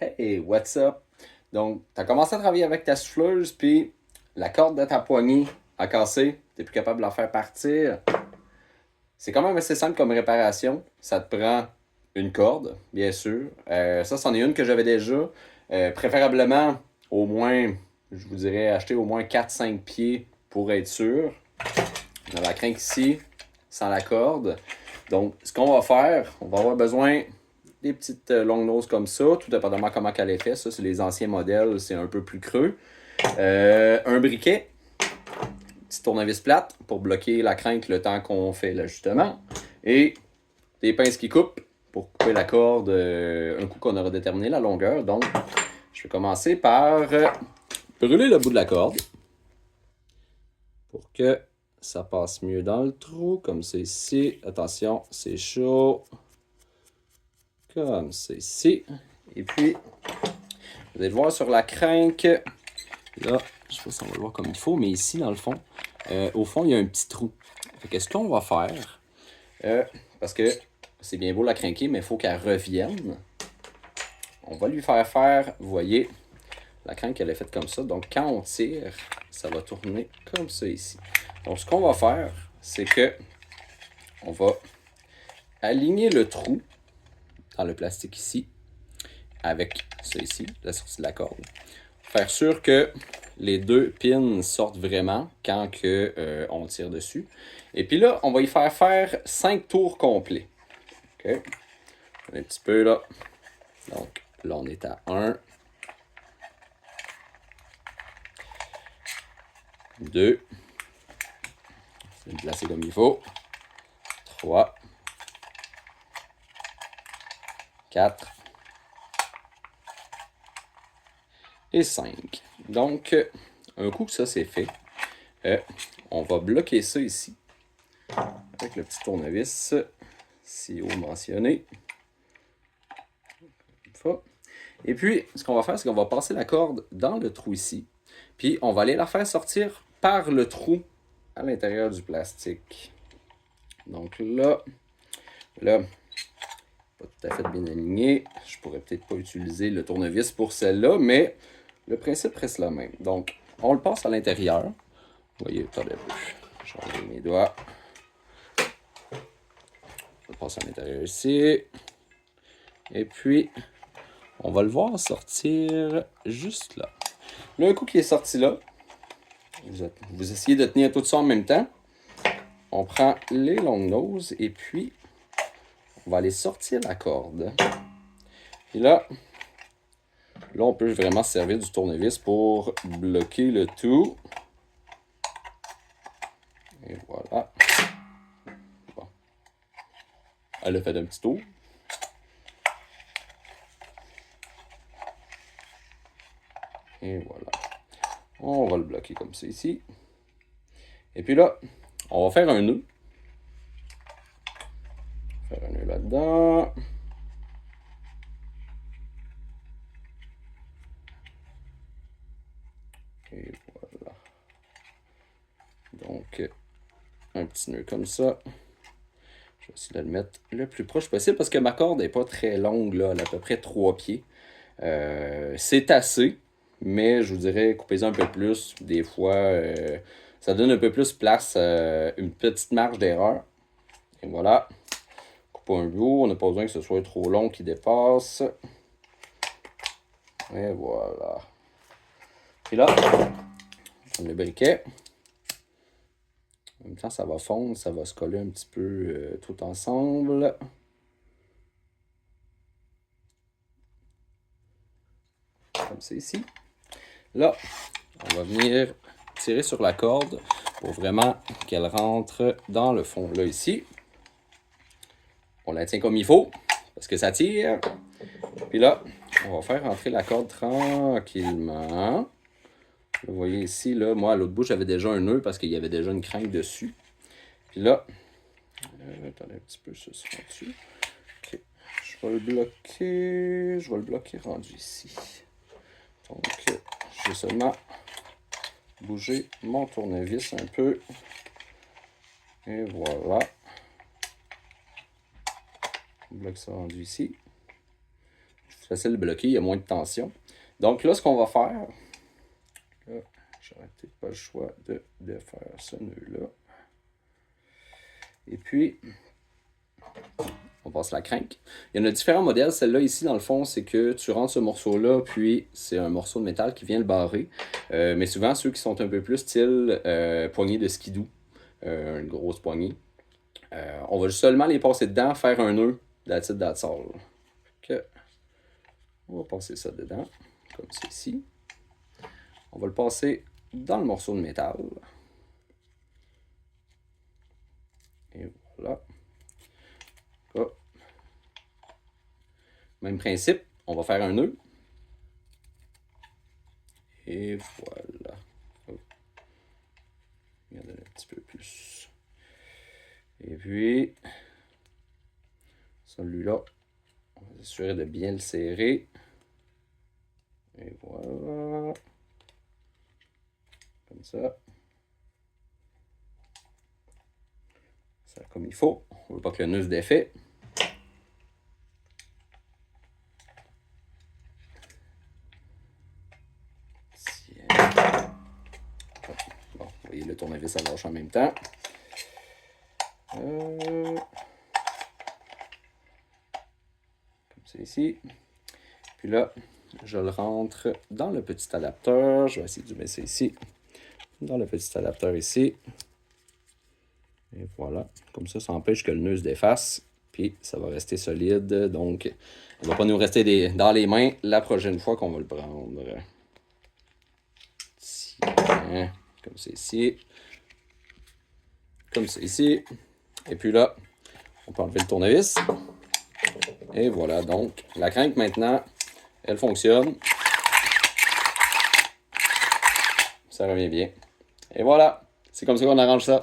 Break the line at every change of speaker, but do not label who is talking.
Hey, what's up? Donc, tu as commencé à travailler avec ta souffleuse, puis la corde de ta poignée a cassé, tu plus capable de la faire partir. C'est quand même assez simple comme réparation. Ça te prend une corde, bien sûr. Ça, c'en est une que j'avais déjà. Préférablement, au moins, je vous dirais, acheter au moins 4-5 pieds pour être sûr. On a la crinque ici, sans la corde. Donc, ce qu'on va faire, on va avoir besoin des petites longues noses comme ça, tout dépendamment comment elle est faite. Ça, c'est les anciens modèles, c'est un peu plus creux. Un briquet, petite tournevis plate pour bloquer la crinque le temps qu'on fait l'ajustement. Et des pinces qui coupent pour couper la corde un coup qu'on aura déterminé la longueur. Donc, je vais commencer par brûler le bout de la corde pour que ça passe mieux dans le trou, comme c'est ici. Attention, c'est chaud. Comme c'est ici. Et puis, vous allez le voir sur la crinque. Là, je sais pas si on va le voir comme il faut, mais ici, dans le fond, au fond, il y a un petit trou. Qu'est-ce qu'on va faire? Parce que c'est bien beau la crinquer, mais il faut qu'elle revienne. On va lui faire, vous voyez, la crinque, elle est faite comme ça. Donc, quand on tire, ça va tourner comme ça ici. Donc, ce qu'on va faire, c'est que on va aligner le trou dans le plastique ici, avec ça ici, la sortie de la corde. Faire sûr que les deux pins sortent vraiment quand on tire dessus. Et puis là, on va y faire 5 tours complets. OK? Un petit peu là. Donc là, on est à 1, 2, je vais me placer comme il faut, 3, 4 et 5. Donc, un coup que ça c'est fait, on va bloquer ça ici avec le petit tournevis, si haut mentionné. Et puis, ce qu'on va faire, c'est qu'on va passer la corde dans le trou ici. Puis, on va aller la faire sortir par le trou à l'intérieur du plastique. Donc là, pas tout à fait bien aligné. Je pourrais peut-être pas utiliser le tournevis pour celle-là, mais le principe reste le même. Donc, on le passe à l'intérieur. Vous voyez, attendez un peu. Je vais enlever mes doigts. Je le passe à l'intérieur ici. Et puis, on va le voir sortir juste là. Là, un coup qui est sorti là, vous essayez de tenir tout ça en même temps. On prend les longues noses et puis on va aller sortir la corde. Et là, on peut vraiment se servir du tournevis pour bloquer le tout. Et voilà. Bon. Elle a fait un petit tour. Et voilà. On va le bloquer comme ça ici. Et puis là, on va faire un nœud. Faire un nœud là-dedans. Et voilà. Donc, un petit nœud comme ça. Je vais essayer de le mettre le plus proche possible parce que ma corde n'est pas très longue, là. Elle a à peu près 3 pieds. C'est assez, mais je vous dirais, coupez-en un peu plus. Des fois, ça donne un peu plus place, une petite marge d'erreur. Et voilà. Coupe un bout. On n'a pas besoin que ce soit trop long qui dépasse. Et voilà. Puis là, on le briquet. En même temps, ça va fondre, ça va se coller un petit peu tout ensemble. Comme c'est ici. Là, on va venir tirer sur la corde pour vraiment qu'elle rentre dans le fond. Là, ici, on la tient comme il faut parce que ça tire. Puis là, on va faire rentrer la corde tranquillement. Vous voyez ici, là, moi, à l'autre bout, j'avais déjà un nœud parce qu'il y avait déjà une crinque dessus. Puis là, attendez un petit peu, ça se rend dessus. Ok, je vais le bloquer rendu ici. Donc, je vais seulement bouger mon tournevis un peu. Et voilà. Je bloque ça rendu ici. C'est facile de bloquer, il y a moins de tension. Donc là, ce qu'on va faire, là, j'aurais peut-être pas le choix de faire ce nœud-là. Et puis, on passe la crinque. Il y en a différents modèles. Celle-là ici, dans le fond, c'est que tu rentres ce morceau-là, puis c'est un morceau de métal qui vient le barrer. Mais souvent, ceux qui sont un peu plus style poignée de skidoo, une grosse poignée, on va seulement les passer dedans, faire un nœud, that's it, that's all. Okay. On va passer ça dedans, comme ceci. On va le passer dans le morceau de métal. Et voilà. Oh. Même principe, on va faire un nœud. Et voilà. Oh. Regardez un petit peu plus. Et puis, celui-là, on va s'assurer de bien le serrer. Et voilà. Comme ça. Ça comme il faut. On ne veut pas que le nœud se défait. Bon, vous voyez, le tournevis, ça lâche en même temps. Comme c'est ici. Puis là, je le rentre dans le petit adapteur. Je vais essayer de mettre ça ici. Dans le petit adapteur ici. Et voilà. Comme ça empêche que le nœud se défasse. Puis ça va rester solide. Donc, il ne va pas nous rester dans les mains la prochaine fois qu'on va le prendre. Tiens, comme c'est ici. Comme c'est ici. Et puis là, on peut enlever le tournevis. Et voilà, donc la crinque maintenant, elle fonctionne. Ça revient bien. Et voilà, c'est comme ça qu'on arrange ça.